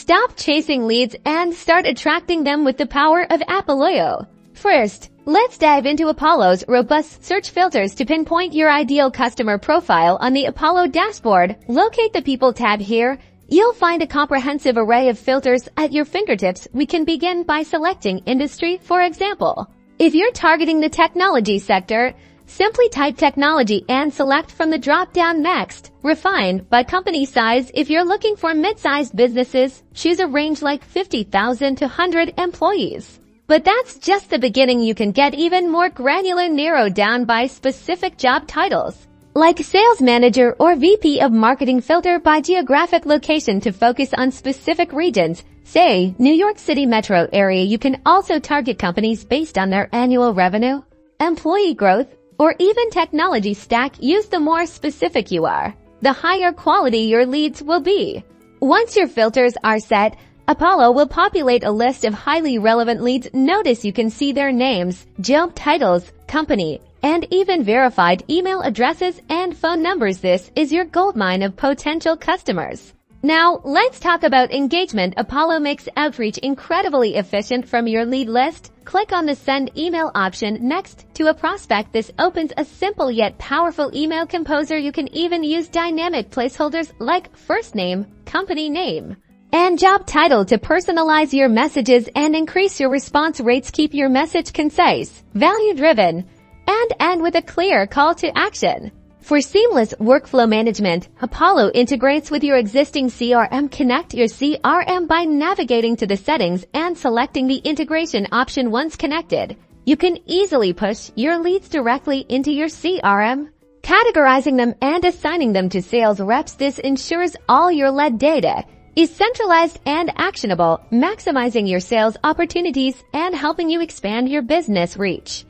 Stop chasing leads and start attracting them with the power of Apollo. First, let's dive into Apollo's robust search filters to pinpoint your ideal customer profile on the Apollo dashboard. Locate the People tab here. You'll find a comprehensive array of filters at your fingertips. We can begin by selecting industry, for example. If you're targeting the technology sector, simply type technology and select from the drop-down Next. Refine by company size. If you're looking for mid-sized businesses, choose a range like 50,000 to 100 employees. But that's just the beginning. You can get even more granular, narrowed down by specific job titles, like Sales Manager or VP of Marketing. Filter by geographic location to focus on specific regions, say New York City metro area. You can also target companies based on their annual revenue, employee growth, or even technology stack. Use the more specific you are, the higher quality your leads will be. Once your filters are set, Apollo will populate a list of highly relevant leads. Notice you can see their names, job titles, company, and even verified email addresses and phone numbers. This is your goldmine of potential customers. Now, let's talk about engagement. Apollo makes outreach incredibly efficient. From your lead list, click on the Send Email option next to a prospect. This opens a simple yet powerful email composer. You can even use dynamic placeholders like first name, company name, and job title to personalize your messages and increase your response rates. Keep your message concise, value-driven, and end with a clear call to action. For seamless workflow management, Apollo integrates with your existing CRM. Connect your CRM by navigating to the settings and selecting the integration option. Once connected, you can easily push your leads directly into your CRM, categorizing them and assigning them to sales reps. This ensures all your lead data is centralized and actionable, maximizing your sales opportunities and helping you expand your business reach.